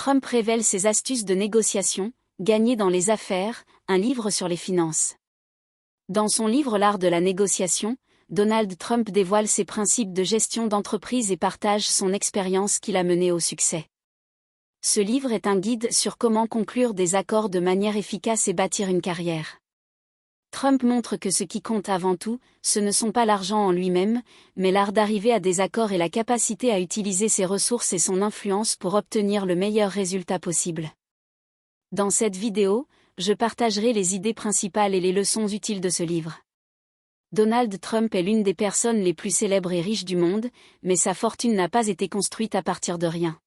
Trump révèle ses astuces de négociation, Gagner dans les affaires, un livre sur les finances. Dans son livre L'art de la négociation, Donald Trump dévoile ses principes de gestion d'entreprise et partage son expérience qui l'a mené au succès. Ce livre est un guide sur comment conclure des accords de manière efficace et bâtir une carrière. Trump montre que ce qui compte avant tout, ce ne sont pas l'argent en lui-même, mais l'art d'arriver à des accords et la capacité à utiliser ses ressources et son influence pour obtenir le meilleur résultat possible. Dans cette vidéo, je partagerai les idées principales et les leçons utiles de ce livre. Donald Trump est l'une des personnes les plus célèbres et riches du monde, mais sa fortune n'a pas été construite à partir de rien.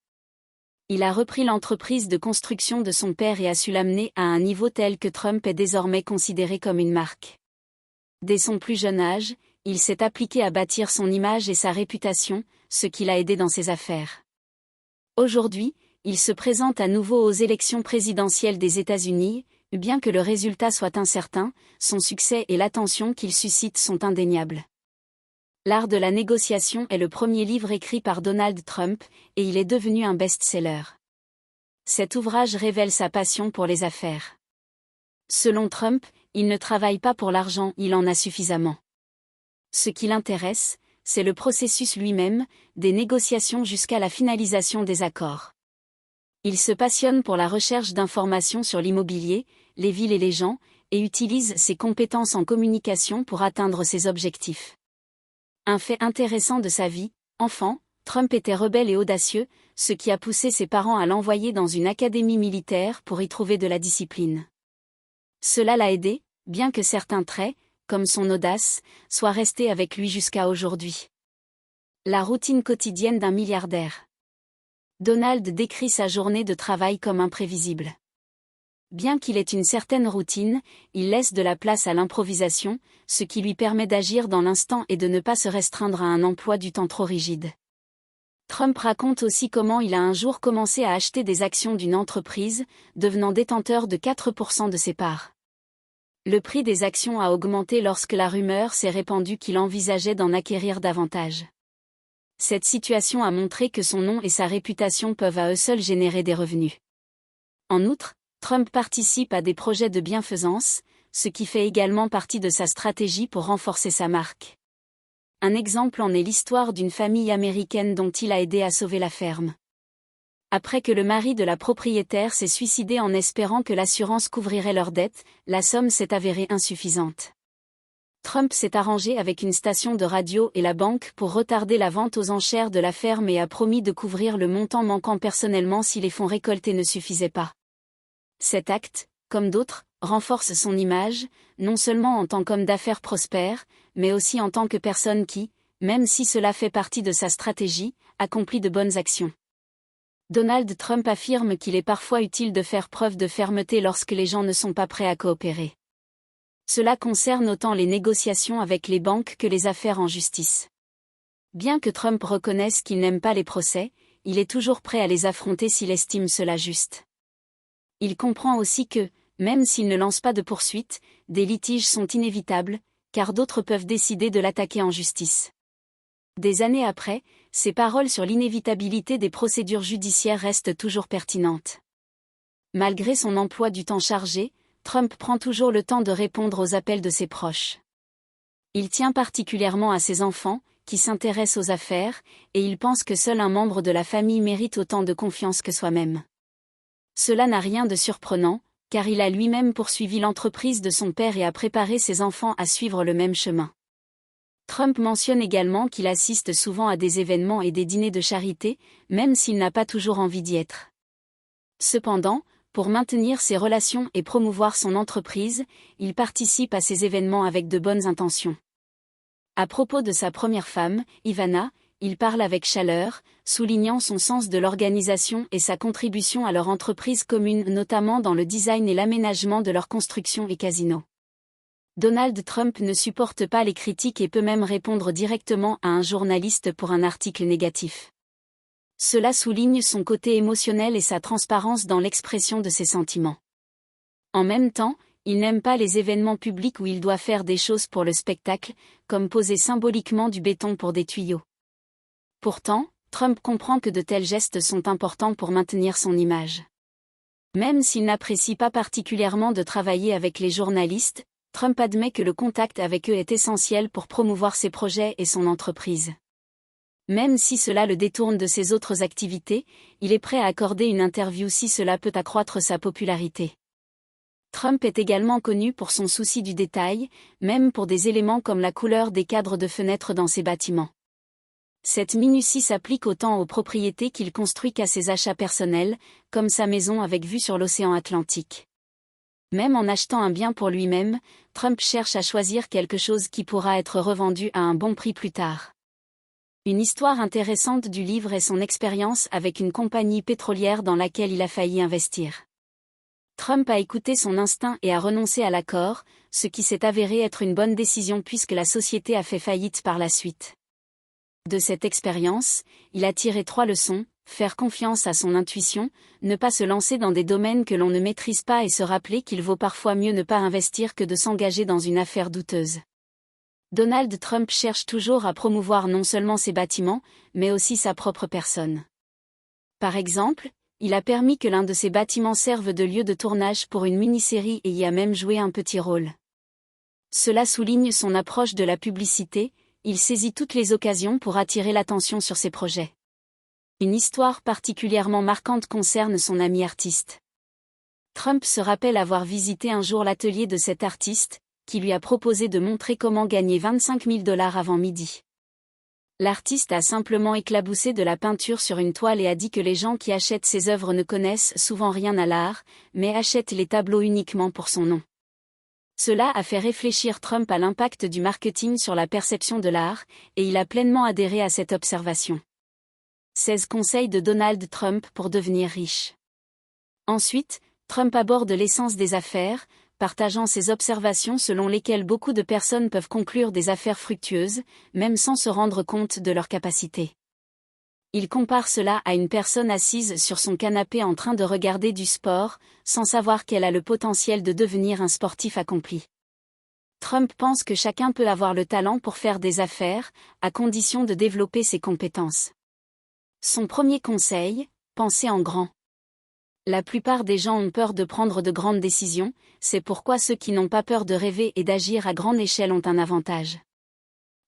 Il a repris l'entreprise de construction de son père et a su l'amener à un niveau tel que Trump est désormais considéré comme une marque. Dès son plus jeune âge, il s'est appliqué à bâtir son image et sa réputation, ce qui l'a aidé dans ses affaires. Aujourd'hui, il se présente à nouveau aux élections présidentielles des États-Unis, bien que le résultat soit incertain, son succès et l'attention qu'il suscite sont indéniables. L'art de la négociation est le premier livre écrit par Donald Trump, et il est devenu un best-seller. Cet ouvrage révèle sa passion pour les affaires. Selon Trump, il ne travaille pas pour l'argent, il en a suffisamment. Ce qui l'intéresse, c'est le processus lui-même, des négociations jusqu'à la finalisation des accords. Il se passionne pour la recherche d'informations sur l'immobilier, les villes et les gens, et utilise ses compétences en communication pour atteindre ses objectifs. Un fait intéressant de sa vie, enfant, Trump était rebelle et audacieux, ce qui a poussé ses parents à l'envoyer dans une académie militaire pour y trouver de la discipline. Cela l'a aidé, bien que certains traits, comme son audace, soient restés avec lui jusqu'à aujourd'hui. La routine quotidienne d'un milliardaire. Donald décrit sa journée de travail comme imprévisible. Bien qu'il ait une certaine routine, il laisse de la place à l'improvisation, ce qui lui permet d'agir dans l'instant et de ne pas se restreindre à un emploi du temps trop rigide. Trump raconte aussi comment il a un jour commencé à acheter des actions d'une entreprise, devenant détenteur de 4% de ses parts. Le prix des actions a augmenté lorsque la rumeur s'est répandue qu'il envisageait d'en acquérir davantage. Cette situation a montré que son nom et sa réputation peuvent à eux seuls générer des revenus. En outre, Trump participe à des projets de bienfaisance, ce qui fait également partie de sa stratégie pour renforcer sa marque. Un exemple en est l'histoire d'une famille américaine dont il a aidé à sauver la ferme. Après que le mari de la propriétaire s'est suicidé en espérant que l'assurance couvrirait leurs dettes, la somme s'est avérée insuffisante. Trump s'est arrangé avec une station de radio et la banque pour retarder la vente aux enchères de la ferme et a promis de couvrir le montant manquant personnellement si les fonds récoltés ne suffisaient pas. Cet acte, comme d'autres, renforce son image, non seulement en tant qu'homme d'affaires prospère, mais aussi en tant que personne qui, même si cela fait partie de sa stratégie, accomplit de bonnes actions. Donald Trump affirme qu'il est parfois utile de faire preuve de fermeté lorsque les gens ne sont pas prêts à coopérer. Cela concerne autant les négociations avec les banques que les affaires en justice. Bien que Trump reconnaisse qu'il n'aime pas les procès, il est toujours prêt à les affronter s'il estime cela juste. Il comprend aussi que, même s'il ne lance pas de poursuites, des litiges sont inévitables, car d'autres peuvent décider de l'attaquer en justice. Des années après, ses paroles sur l'inévitabilité des procédures judiciaires restent toujours pertinentes. Malgré son emploi du temps chargé, Trump prend toujours le temps de répondre aux appels de ses proches. Il tient particulièrement à ses enfants, qui s'intéressent aux affaires, et il pense que seul un membre de la famille mérite autant de confiance que soi-même. Cela n'a rien de surprenant, car il a lui-même poursuivi l'entreprise de son père et a préparé ses enfants à suivre le même chemin. Trump mentionne également qu'il assiste souvent à des événements et des dîners de charité, même s'il n'a pas toujours envie d'y être. Cependant, pour maintenir ses relations et promouvoir son entreprise, il participe à ces événements avec de bonnes intentions. À propos de sa première femme, Ivana, il parle avec chaleur, soulignant son sens de l'organisation et sa contribution à leur entreprise commune, notamment dans le design et l'aménagement de leur construction et casinos. Donald Trump ne supporte pas les critiques et peut même répondre directement à un journaliste pour un article négatif. Cela souligne son côté émotionnel et sa transparence dans l'expression de ses sentiments. En même temps, il n'aime pas les événements publics où il doit faire des choses pour le spectacle, comme poser symboliquement du béton pour des tuyaux. Pourtant, Trump comprend que de tels gestes sont importants pour maintenir son image. Même s'il n'apprécie pas particulièrement de travailler avec les journalistes, Trump admet que le contact avec eux est essentiel pour promouvoir ses projets et son entreprise. Même si cela le détourne de ses autres activités, il est prêt à accorder une interview si cela peut accroître sa popularité. Trump est également connu pour son souci du détail, même pour des éléments comme la couleur des cadres de fenêtres dans ses bâtiments. Cette minutie s'applique autant aux propriétés qu'il construit qu'à ses achats personnels, comme sa maison avec vue sur l'océan Atlantique. Même en achetant un bien pour lui-même, Trump cherche à choisir quelque chose qui pourra être revendu à un bon prix plus tard. Une histoire intéressante du livre est son expérience avec une compagnie pétrolière dans laquelle il a failli investir. Trump a écouté son instinct et a renoncé à l'accord, ce qui s'est avéré être une bonne décision puisque la société a fait faillite par la suite. De cette expérience, il a tiré 3 leçons: faire confiance à son intuition, ne pas se lancer dans des domaines que l'on ne maîtrise pas et se rappeler qu'il vaut parfois mieux ne pas investir que de s'engager dans une affaire douteuse. Donald Trump cherche toujours à promouvoir non seulement ses bâtiments, mais aussi sa propre personne. Par exemple, il a permis que l'un de ses bâtiments serve de lieu de tournage pour une mini-série et y a même joué un petit rôle. Cela souligne son approche de la publicité, il saisit toutes les occasions pour attirer l'attention sur ses projets. Une histoire particulièrement marquante concerne son ami artiste. Trump se rappelle avoir visité un jour l'atelier de cet artiste, qui lui a proposé de montrer comment gagner 25 000 $ avant midi. L'artiste a simplement éclaboussé de la peinture sur une toile et a dit que les gens qui achètent ses œuvres ne connaissent souvent rien à l'art, mais achètent les tableaux uniquement pour son nom. Cela a fait réfléchir Trump à l'impact du marketing sur la perception de l'art, et il a pleinement adhéré à cette observation. 16 conseils de Donald Trump pour devenir riche. Ensuite, Trump aborde l'essence des affaires, partageant ses observations selon lesquelles beaucoup de personnes peuvent conclure des affaires fructueuses, même sans se rendre compte de leur capacité. Il compare cela à une personne assise sur son canapé en train de regarder du sport, sans savoir qu'elle a le potentiel de devenir un sportif accompli. Trump pense que chacun peut avoir le talent pour faire des affaires, à condition de développer ses compétences. Son premier conseil, pensez en grand. La plupart des gens ont peur de prendre de grandes décisions, c'est pourquoi ceux qui n'ont pas peur de rêver et d'agir à grande échelle ont un avantage.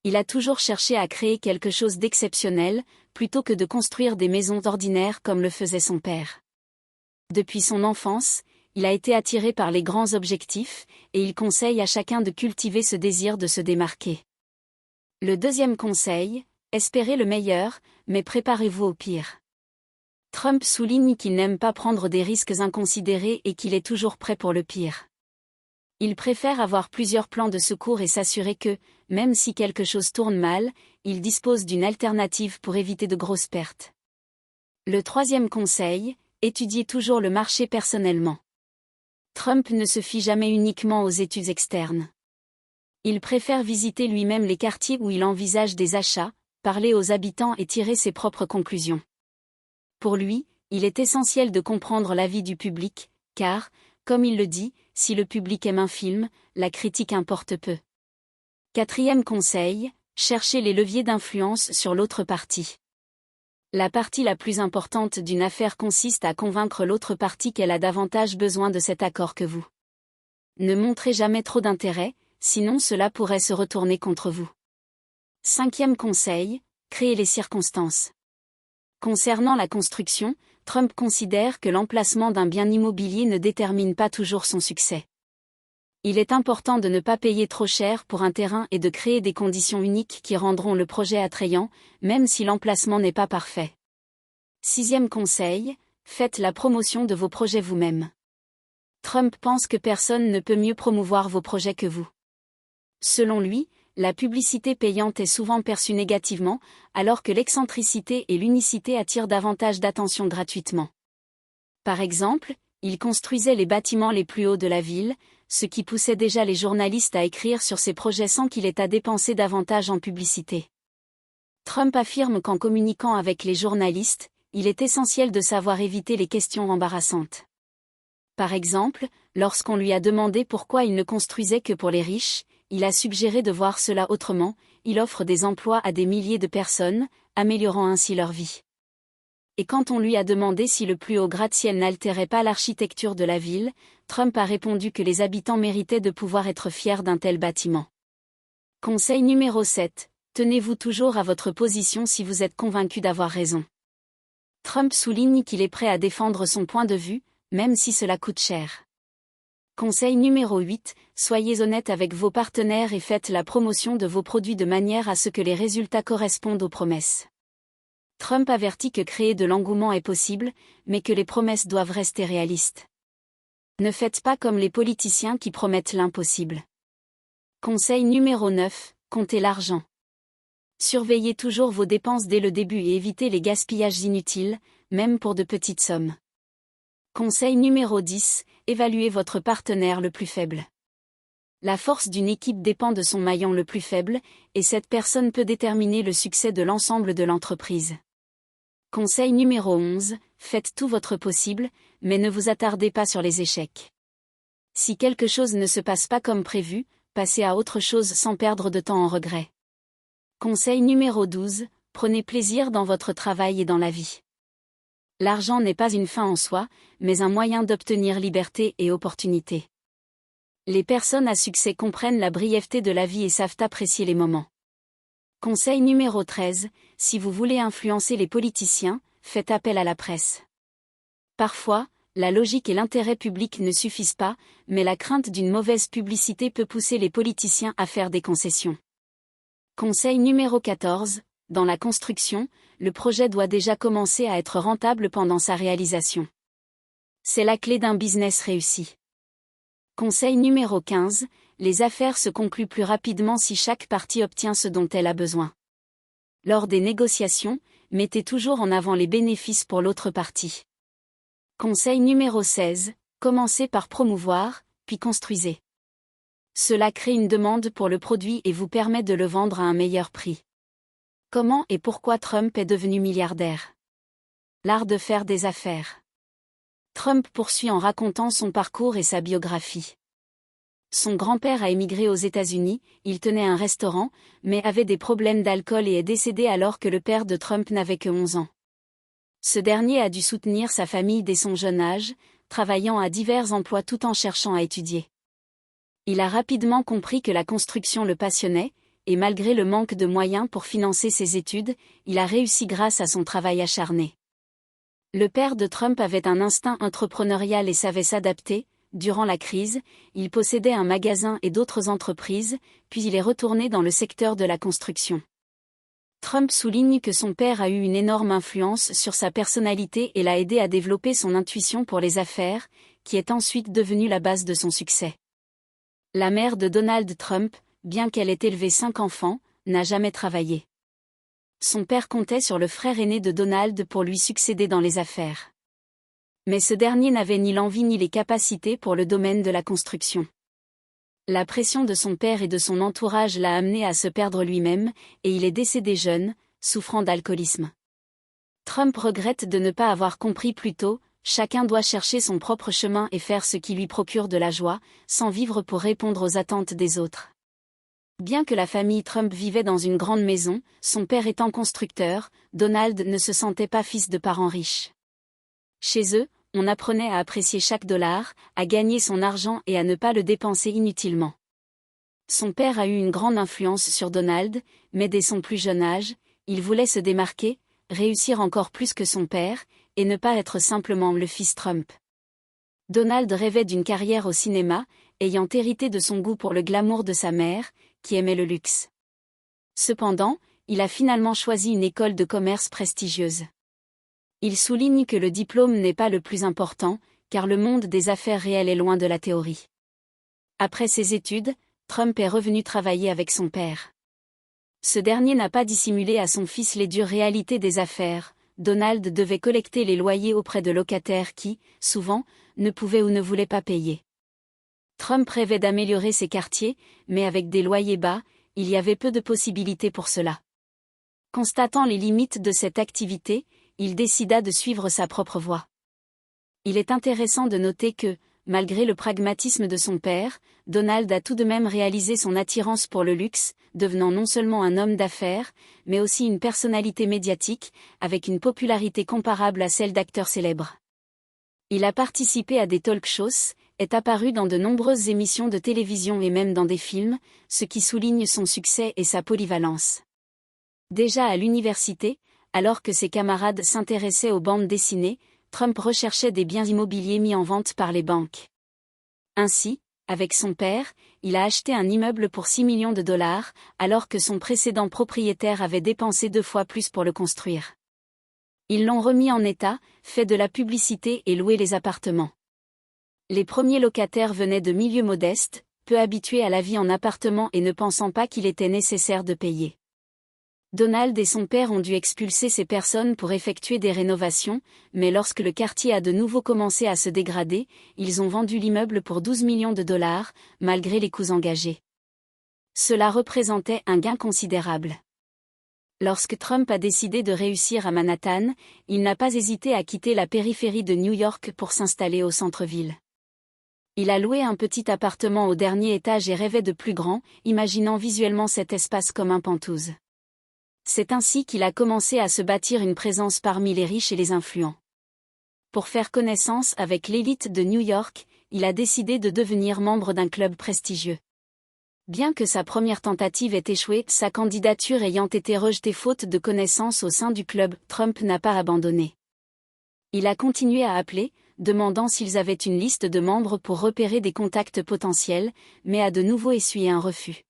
Il a toujours cherché à créer quelque chose d'exceptionnel, plutôt que de construire des maisons ordinaires comme le faisait son père. Depuis son enfance, il a été attiré par les grands objectifs, et il conseille à chacun de cultiver ce désir de se démarquer. Le deuxième conseil, espérez le meilleur, mais préparez-vous au pire. Trump souligne qu'il n'aime pas prendre des risques inconsidérés et qu'il est toujours prêt pour le pire. Il préfère avoir plusieurs plans de secours et s'assurer que, même si quelque chose tourne mal, il dispose d'une alternative pour éviter de grosses pertes. Le troisième conseil, étudiez toujours le marché personnellement. Trump ne se fie jamais uniquement aux études externes. Il préfère visiter lui-même les quartiers où il envisage des achats, parler aux habitants et tirer ses propres conclusions. Pour lui, il est essentiel de comprendre l'avis du public, car, comme il le dit, si le public aime un film, la critique importe peu. Quatrième conseil, cherchez les leviers d'influence sur l'autre partie. La partie la plus importante d'une affaire consiste à convaincre l'autre partie qu'elle a davantage besoin de cet accord que vous. Ne montrez jamais trop d'intérêt, sinon cela pourrait se retourner contre vous. Cinquième conseil, créez les circonstances. Concernant la construction, Trump considère que l'emplacement d'un bien immobilier ne détermine pas toujours son succès. Il est important de ne pas payer trop cher pour un terrain et de créer des conditions uniques qui rendront le projet attrayant, même si l'emplacement n'est pas parfait. Sixième conseil, faites la promotion de vos projets vous-même. Trump pense que personne ne peut mieux promouvoir vos projets que vous. Selon lui, la publicité payante est souvent perçue négativement, alors que l'excentricité et l'unicité attirent davantage d'attention gratuitement. Par exemple, il construisait les bâtiments les plus hauts de la ville, ce qui poussait déjà les journalistes à écrire sur ses projets sans qu'il ait à dépenser davantage en publicité. Trump affirme qu'en communiquant avec les journalistes, il est essentiel de savoir éviter les questions embarrassantes. Par exemple, lorsqu'on lui a demandé pourquoi il ne construisait que pour les riches, il a suggéré de voir cela autrement, il offre des emplois à des milliers de personnes, améliorant ainsi leur vie. et quand on lui a demandé si le plus haut gratte-ciel n'altérait pas l'architecture de la ville, Trump a répondu que les habitants méritaient de pouvoir être fiers d'un tel bâtiment. Conseil numéro 7. Tenez-vous toujours à votre position si vous êtes convaincu d'avoir raison. Trump souligne qu'il est prêt à défendre son point de vue, même si cela coûte cher. Conseil numéro 8. Soyez honnête avec vos partenaires et faites la promotion de vos produits de manière à ce que les résultats correspondent aux promesses. Trump avertit que créer de l'engouement est possible, mais que les promesses doivent rester réalistes. Ne faites pas comme les politiciens qui promettent l'impossible. Conseil numéro 9. Comptez l'argent. Surveillez toujours vos dépenses dès le début et évitez les gaspillages inutiles, même pour de petites sommes. Conseil numéro 10. Évaluez votre partenaire le plus faible. La force d'une équipe dépend de son maillon le plus faible, et cette personne peut déterminer le succès de l'ensemble de l'entreprise. Conseil numéro 11. Faites tout votre possible, mais ne vous attardez pas sur les échecs. Si quelque chose ne se passe pas comme prévu, passez à autre chose sans perdre de temps en regrets. Conseil numéro 12. Prenez plaisir dans votre travail et dans la vie. L'argent n'est pas une fin en soi, mais un moyen d'obtenir liberté et opportunité. Les personnes à succès comprennent la brièveté de la vie et savent apprécier les moments. Conseil numéro 13. Si vous voulez influencer les politiciens, faites appel à la presse. Parfois, la logique et l'intérêt public ne suffisent pas, mais la crainte d'une mauvaise publicité peut pousser les politiciens à faire des concessions. Conseil numéro 14. Dans la construction, le projet doit déjà commencer à être rentable pendant sa réalisation. C'est la clé d'un business réussi. Conseil numéro 15. Les affaires se concluent plus rapidement si chaque partie obtient ce dont elle a besoin. Lors des négociations, mettez toujours en avant les bénéfices pour l'autre partie. Conseil numéro 16. Commencez par promouvoir, puis construisez. Cela crée une demande pour le produit et vous permet de le vendre à un meilleur prix. Comment et pourquoi Trump est devenu milliardaire? L'art de faire des affaires. Trump poursuit en racontant son parcours et sa biographie. Son grand-père a émigré aux États-Unis, il tenait un restaurant, mais avait des problèmes d'alcool et est décédé alors que le père de Trump n'avait que 11 ans. Ce dernier a dû soutenir sa famille dès son jeune âge, travaillant à divers emplois tout en cherchant à étudier. Il a rapidement compris que la construction le passionnait, et malgré le manque de moyens pour financer ses études, il a réussi grâce à son travail acharné. Le père de Trump avait un instinct entrepreneurial et savait s'adapter. Durant la crise, il possédait un magasin et d'autres entreprises, puis il est retourné dans le secteur de la construction. Trump souligne que son père a eu une énorme influence sur sa personnalité et l'a aidé à développer son intuition pour les affaires, qui est ensuite devenue la base de son succès. La mère de Donald Trump, bien qu'elle ait élevé 5 enfants, n'a jamais travaillé. Son père comptait sur le frère aîné de Donald pour lui succéder dans les affaires. Mais ce dernier n'avait ni l'envie ni les capacités pour le domaine de la construction. La pression de son père et de son entourage l'a amené à se perdre lui-même, et il est décédé jeune, souffrant d'alcoolisme. Trump regrette de ne pas avoir compris plus tôt. Chacun doit chercher son propre chemin et faire ce qui lui procure de la joie, sans vivre pour répondre aux attentes des autres. Bien que la famille Trump vivait dans une grande maison, son père étant constructeur, Donald ne se sentait pas fils de parents riches. Chez eux, on apprenait à apprécier chaque dollar, à gagner son argent et à ne pas le dépenser inutilement. Son père a eu une grande influence sur Donald, mais dès son plus jeune âge, il voulait se démarquer, réussir encore plus que son père, et ne pas être simplement le fils Trump. Donald rêvait d'une carrière au cinéma, ayant hérité de son goût pour le glamour de sa mère, qui aimait le luxe. Cependant, il a finalement choisi une école de commerce prestigieuse. Il souligne que le diplôme n'est pas le plus important, car le monde des affaires réelles est loin de la théorie. Après ses études, Trump est revenu travailler avec son père. Ce dernier n'a pas dissimulé à son fils les dures réalités des affaires. Donald devait collecter les loyers auprès de locataires qui, souvent, ne pouvaient ou ne voulaient pas payer. Trump rêvait d'améliorer ses quartiers, mais avec des loyers bas, il y avait peu de possibilités pour cela. Constatant les limites de cette activité, il décida de suivre sa propre voie. Il est intéressant de noter que, malgré le pragmatisme de son père, Donald a tout de même réalisé son attirance pour le luxe, devenant non seulement un homme d'affaires, mais aussi une personnalité médiatique, avec une popularité comparable à celle d'acteurs célèbres. Il a participé à des talk-shows, est apparu dans de nombreuses émissions de télévision et même dans des films, ce qui souligne son succès et sa polyvalence. Déjà à l'université, alors que ses camarades s'intéressaient aux bandes dessinées, Trump recherchait des biens immobiliers mis en vente par les banques. Ainsi, avec son père, il a acheté un immeuble pour 6 millions de dollars, alors que son précédent propriétaire avait dépensé 2 fois plus pour le construire. Ils l'ont remis en état, fait de la publicité et loué les appartements. Les premiers locataires venaient de milieux modestes, peu habitués à la vie en appartement et ne pensant pas qu'il était nécessaire de payer. Donald et son père ont dû expulser ces personnes pour effectuer des rénovations, mais lorsque le quartier a de nouveau commencé à se dégrader, ils ont vendu l'immeuble pour 12 millions de dollars, malgré les coûts engagés. Cela représentait un gain considérable. Lorsque Trump a décidé de réussir à Manhattan, il n'a pas hésité à quitter la périphérie de New York pour s'installer au centre-ville. Il a loué un petit appartement au dernier étage et rêvait de plus grand, imaginant visuellement cet espace comme un Penthouse. C'est ainsi qu'il a commencé à se bâtir une présence parmi les riches et les influents. Pour faire connaissance avec l'élite de New York, il a décidé de devenir membre d'un club prestigieux. Bien que sa première tentative ait échoué, sa candidature ayant été rejetée faute de connaissances au sein du club, Trump n'a pas abandonné. Il a continué à appeler, demandant s'ils avaient une liste de membres pour repérer des contacts potentiels, mais a de nouveau essuyé un refus.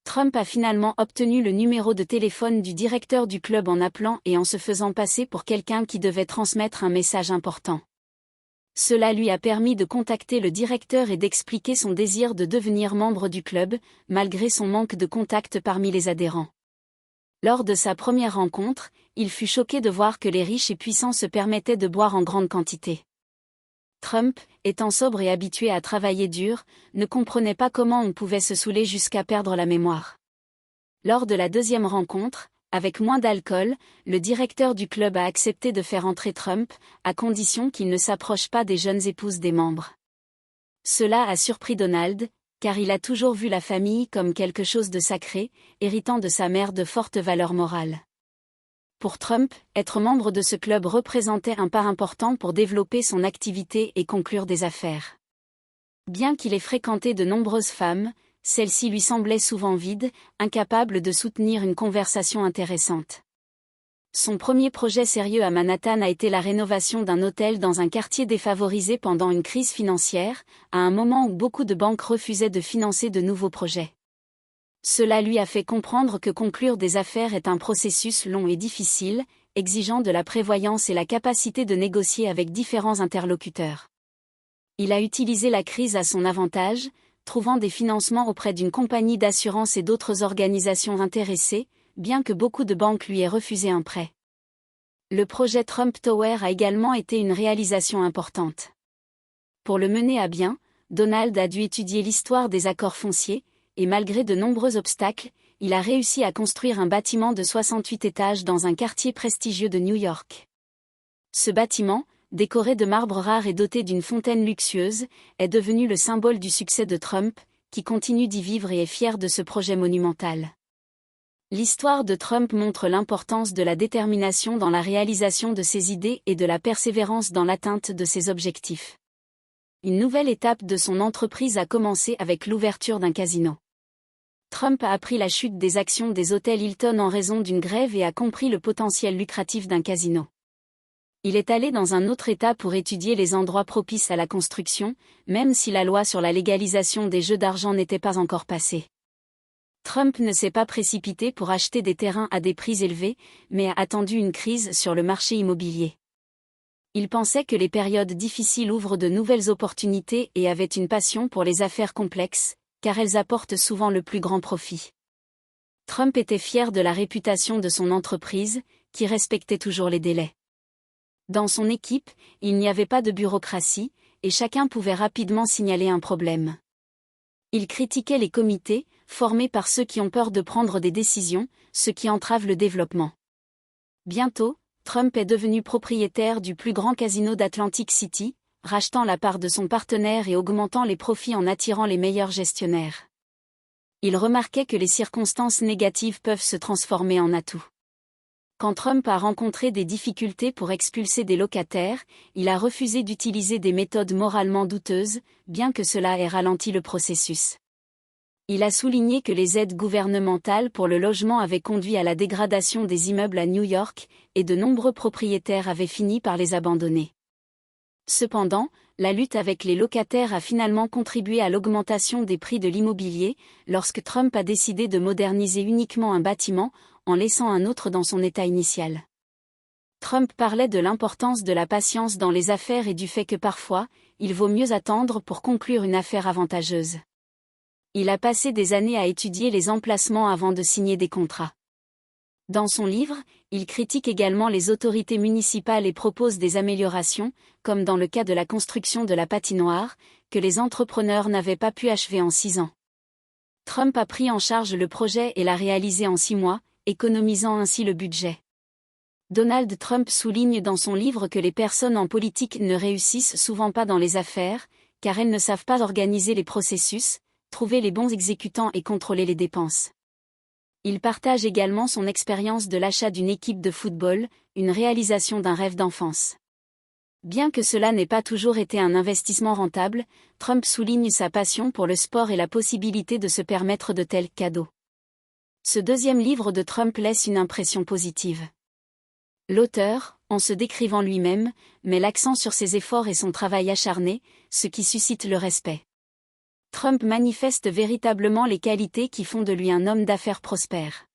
Trump a finalement obtenu le numéro de téléphone du directeur du club en appelant et en se faisant passer pour quelqu'un qui devait transmettre un message important. Cela lui a permis de contacter le directeur et d'expliquer son désir de devenir membre du club, malgré son manque de contact parmi les adhérents. Lors de sa première rencontre, il fut choqué de voir que les riches et puissants se permettaient de boire en grande quantité. Trump, étant sobre et habitué à travailler dur, ne comprenait pas comment on pouvait se saouler jusqu'à perdre la mémoire. Lors de la deuxième rencontre, avec moins d'alcool, le directeur du club a accepté de faire entrer Trump, à condition qu'il ne s'approche pas des jeunes épouses des membres. Cela a surpris Donald, car il a toujours vu la famille comme quelque chose de sacré, héritant de sa mère de fortes valeurs morales. Pour Trump, être membre de ce club représentait un pas important pour développer son activité et conclure des affaires. Bien qu'il ait fréquenté de nombreuses femmes, celles-ci lui semblaient souvent vides, incapables de soutenir une conversation intéressante. Son premier projet sérieux à Manhattan a été la rénovation d'un hôtel dans un quartier défavorisé pendant une crise financière, à un moment où beaucoup de banques refusaient de financer de nouveaux projets. Cela lui a fait comprendre que conclure des affaires est un processus long et difficile, exigeant de la prévoyance et la capacité de négocier avec différents interlocuteurs. Il a utilisé la crise à son avantage, trouvant des financements auprès d'une compagnie d'assurance et d'autres organisations intéressées, bien que beaucoup de banques lui aient refusé un prêt. Le projet Trump Tower a également été une réalisation importante. Pour le mener à bien, Donald a dû étudier l'histoire des accords fonciers, et malgré de nombreux obstacles, il a réussi à construire un bâtiment de 68 étages dans un quartier prestigieux de New York. Ce bâtiment, décoré de marbre rare et doté d'une fontaine luxueuse, est devenu le symbole du succès de Trump, qui continue d'y vivre et est fier de ce projet monumental. L'histoire de Trump montre l'importance de la détermination dans la réalisation de ses idées et de la persévérance dans l'atteinte de ses objectifs. Une nouvelle étape de son entreprise a commencé avec l'ouverture d'un casino. Trump a appris la chute des actions des hôtels Hilton en raison d'une grève et a compris le potentiel lucratif d'un casino. Il est allé dans un autre État pour étudier les endroits propices à la construction, même si la loi sur la légalisation des jeux d'argent n'était pas encore passée. Trump ne s'est pas précipité pour acheter des terrains à des prix élevés, mais a attendu une crise sur le marché immobilier. Il pensait que les périodes difficiles ouvrent de nouvelles opportunités et avait une passion pour les affaires complexes, car elles apportent souvent le plus grand profit. Trump était fier de la réputation de son entreprise, qui respectait toujours les délais. Dans son équipe, il n'y avait pas de bureaucratie, et chacun pouvait rapidement signaler un problème. Il critiquait les comités, formés par ceux qui ont peur de prendre des décisions, ce qui entrave le développement. Bientôt, Trump est devenu propriétaire du plus grand casino d'Atlantic City, rachetant la part de son partenaire et augmentant les profits en attirant les meilleurs gestionnaires. Il remarquait que les circonstances négatives peuvent se transformer en atouts. Quand Trump a rencontré des difficultés pour expulser des locataires, il a refusé d'utiliser des méthodes moralement douteuses, bien que cela ait ralenti le processus. Il a souligné que les aides gouvernementales pour le logement avaient conduit à la dégradation des immeubles à New York, et de nombreux propriétaires avaient fini par les abandonner. Cependant, la lutte avec les locataires a finalement contribué à l'augmentation des prix de l'immobilier, lorsque Trump a décidé de moderniser uniquement un bâtiment, en laissant un autre dans son état initial. Trump parlait de l'importance de la patience dans les affaires et du fait que parfois, il vaut mieux attendre pour conclure une affaire avantageuse. Il a passé des années à étudier les emplacements avant de signer des contrats. Dans son livre, il critique également les autorités municipales et propose des améliorations, comme dans le cas de la construction de la patinoire, que les entrepreneurs n'avaient pas pu achever en 6 ans. Trump a pris en charge le projet et l'a réalisé en 6 mois, économisant ainsi le budget. Donald Trump souligne dans son livre que les personnes en politique ne réussissent souvent pas dans les affaires, car elles ne savent pas organiser les processus, trouver les bons exécutants et contrôler les dépenses. Il partage également son expérience de l'achat d'une équipe de football, une réalisation d'un rêve d'enfance. Bien que cela n'ait pas toujours été un investissement rentable, Trump souligne sa passion pour le sport et la possibilité de se permettre de tels cadeaux. Ce deuxième livre de Trump laisse une impression positive. L'auteur, en se décrivant lui-même, met l'accent sur ses efforts et son travail acharné, ce qui suscite le respect. Trump manifeste véritablement les qualités qui font de lui un homme d'affaires prospère.